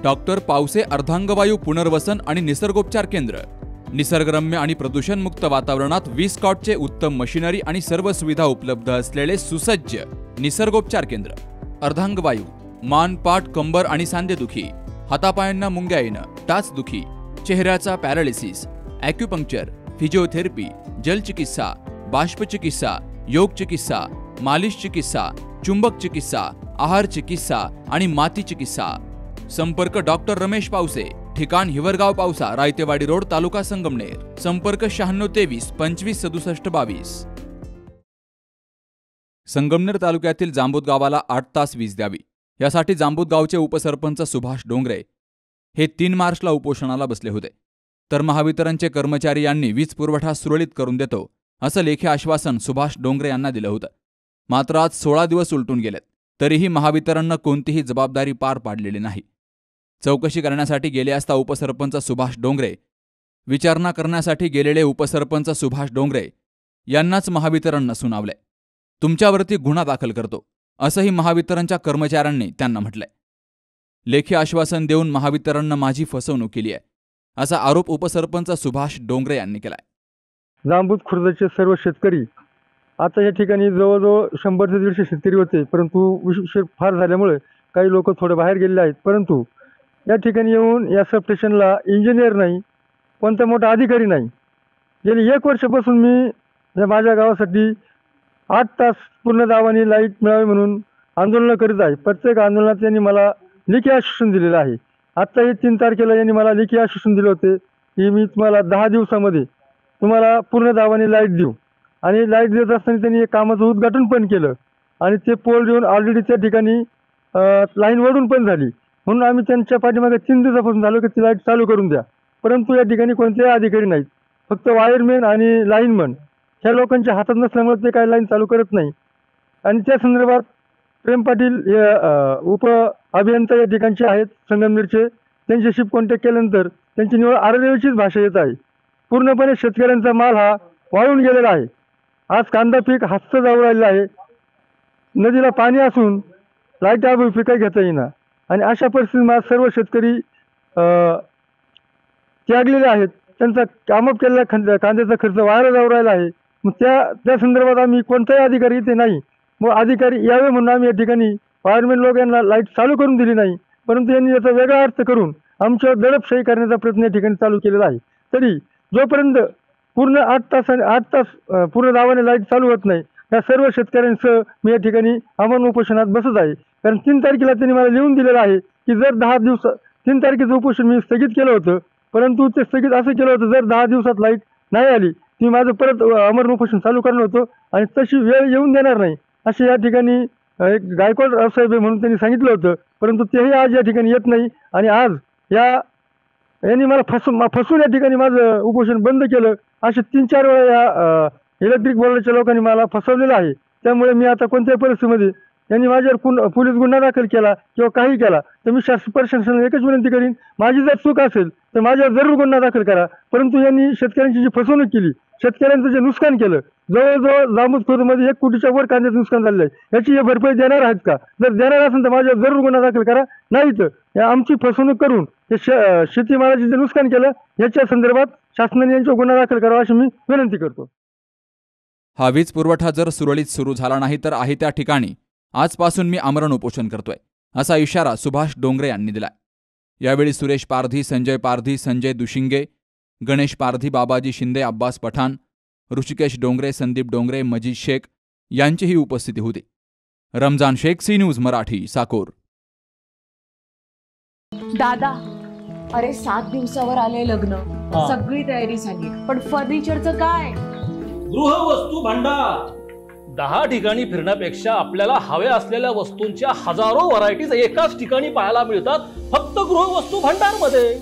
Doctor Pawase अर्धांगवायू पुनर्वसन आणि निसर्गोपचार केंद्र, निसर्गरम्य आणि प्रदूषणमुक्त वातावरणात 20 कॉटचे उत्तम मशिनरी आणि सर्व सुविधा उपलब्ध असलेले सुसज्ज निसर्गोपचार केंद्र। अर्धांगवायू, मान, पाठ, कंबर आणि सांधेदुखी, हातापायांना मुंग्या येणं, टाचदुखी, चेहऱ्याचा पॅरालिसिस, ॲक्युपंक्चर, फिजिओथेरपी, जलचिकित्सा, बाष्पचिकित्सा, योग चिकित्सा, मालिश चिकित्सा, चुंबक चिकित्सा, आहार चिकित्सा आणि माती चिकित्सा। संपर्क डॉक्टर रमेश पावसे, ठिकाण हिवरगाव पावसा, रायतेवाडी रोड, तालुका संगमनेर। संपर्क 9623 25 67 22। संगमनेर तालुक्यातील जांबूत गावाला 8 तास वीज द्यावी, यासाठी जांबूत गावचे उपसरपंच सुभाष डोंगरे हे 3 मार्चला उपोषणाला बसले होते। तर महावितरणचे कर्मचारी यांनी वीज पुरवठा सुरळीत करून देतो असं लेखी आश्वासन सुभाष डोंगरे यांना दिलं होतं। मात्र आज 16 दिवस उलटून गेलेत, तरीही महावितरणनं कोणतीही जबाबदारी पार पाडलेली नाही। चौकशी करण्यासाठी गेले असता उपसरपंच सुभाष डोंगरे, विचारणा करण्यासाठी गेलेले उपसरपंच सुभाष डोंगरे यांनाच महावितरणनं सुनावलंय। तुमच्यावरती गुन्हा दाखल करतो असंही महावितरणच्या कर्मचाऱ्यांनी त्यांना म्हटलंय। लेखी आश्वासन देऊन महावितरणनं माझी फसवणूक केली आहे, असा आरोप उपसरपंच सुभाष डोंगरे यांनी केलाय। जांबूत खुर्दचे सर्व शेतकरी आता या ठिकाणी जवळजवळ 100 ते 150 शेतकरी होते, परंतु उशीर फार झाल्यामुळे काही लोक थोडे बाहेर गेलेले आहेत। परंतु या ठिकाणी येऊन या सबस्टेशनला इंजिनियर नाही, कोणता मोठा अधिकारी नाही। गेली 1 वर्षापासून मी या माझ्या गावासाठी 8 तास पूर्ण दावाने लाईट मिळावी म्हणून आंदोलन करीत आहे। प्रत्येक आंदोलनात त्यांनी मला लेखी आश्वासन दिलेलं आहे। आत्ताही 3 तारखेला यांनी मला लेखी आश्वासन दिले होते की मी तुम्हाला 10 दिवसामध्ये तुम्हाला पूर्ण दावाने लाईट देऊ, आणि लाईट देत असताना त्यांनी एक कामाचं उद्घाटन पण केलं आणि ते पोल देऊन ऑलरेडी त्या ठिकाणी लाईन वळून पण झाली। म्हणून आम्ही त्यांच्या पाठीमागे 3 दिवसापासून झालो की ती लाईट चालू करून द्या, परंतु या ठिकाणी कोणतेही अधिकारी नाहीत, फक्त वायरमॅन आणि लाईनमन ह्या लोकांच्या हातात नसल्यामुळे ते काही लाईन चालू करत नाही। आणि त्या संदर्भात प्रेम पाटील हे उप अभियंता या ठिकाणचे आहेत संगमनेरचे, त्यांच्याशी कॉन्टॅक्ट केल्यानंतर त्यांची निवड आरदेवीचीच भाषा येत आहे। पूर्णपणे शेतकऱ्यांचा माल हा वाळून गेलेला आहे। आज कांदा पीक हातचं जाऊ राहिलेलं आहे, नदीला पाणी असून लाईट अभावी पिकं घेता येईना, आणि अशा परिस्थितीत सर्व शेतकरी त्यागलेले आहेत। त्यांचा कामप केलेला कांद्याचा खर्च वाया जाऊ राहिला आहे। मग त्या संदर्भात आम्ही कोणताही अधिकारी इथे नाही, मग अधिकारी यावे म्हणून आम्ही या ठिकाणी वायरमॅन लोक यांना लाईट चालू करून दिली नाही, परंतु यांनी याचा वेगळा अर्थ करून आमच्यावर दडपशाही करण्याचा प्रयत्न या ठिकाणी चालू केलेला आहे। तरी जोपर्यंत पूर्ण 8 तास पूर्ण दावाने लाईट चालू होत नाही, या सर्व शेतकऱ्यांसह मी या ठिकाणी अमरण उपोषणात बसत आहे। कारण 3 तारखेला त्यांनी मला लिहून दिलेलं आहे की जर 3 तारखेचं उपोषण मी स्थगित केलं होतं, परंतु ते स्थगित असं केलं होतं जर 10 दिवसात लाईट नाही आली ती माझं परत अमरण उपोषण चालू करणार होतं, आणि तशी वेळ येऊन देणार नाही असे या ठिकाणी एक गायकवाड रावसाहेब म्हणून त्यांनी सांगितलं होतं, परंतु तेही आज या ठिकाणी येत नाही। आणि आज यांनी मला फसून या ठिकाणी माझं उपोषण बंद केलं। असे 3-4 वेळा या इलेक्ट्रिक बोर्डाच्या लोकांनी मला फसवलेलं आहे। त्यामुळे मी आता कोणत्याही परिस्थितीमध्ये यांनी माझ्यावर पोलीस गुन्हा दाखल केला किंवा काही केला तर मी प्रशासनाला एकच विनंती करीन, माझी जर चूक असेल तर माझ्यावर जरूर गुन्हा दाखल करा। परंतु यांनी शेतकऱ्यांची जी फसवणूक केली, शेतकऱ्यांचं जे नुकसान केलं, जवळजवळ जांबूत खुर्दमध्ये 1 कोटीच्या वर कांद्याचं नुकसान झालेलं आहे, याची हे भरपाई देणार आहेत का? जर देणार असेल तर माझ्यावर जरूर गुन्हा दाखल करा, नाही तर आमची फसवणूक करून शेतीमालाचे जे नुकसान केलं याच्या संदर्भात शासनाने यांच्यावर गुन्हा दाखल करावा अशी मी विनंती करतो। हा वीज पुरवठा जर सुरळीत सुरू झाला नाही तर आहे त्या ठिकाणी आजपासून मी आमरण उपोषण करतोय, असा इशारा सुभाष डोंगरे यांनी दिलाय। यावेळी सुरेश पारधी, संजय पारधी, संजय दुशिंगे, गणेश पारधी, बाबाजी शिंदे, अब्बास पठाण, ऋषिकेश डोंगरे, संदीप डोंगरे, मजीद शेख यांचीही उपस्थिती होती। Ramzan Shaikh, C news Marathi, Sakor. दादा, अरे 7 दिवसावर आले लग्न, सगळी तयारी झाली, पण फर्निचरचं काय? गृहवस्तू भांडार 10 ठिकाणी फिरण्यापेक्षा आपल्याला हव्या असलेल्या वस्तूंच्या हजारो व्हरायटीज एकाच ठिकाणी पाहायला मिळतात, फक्त गृहवस्तू भांडार मध्ये।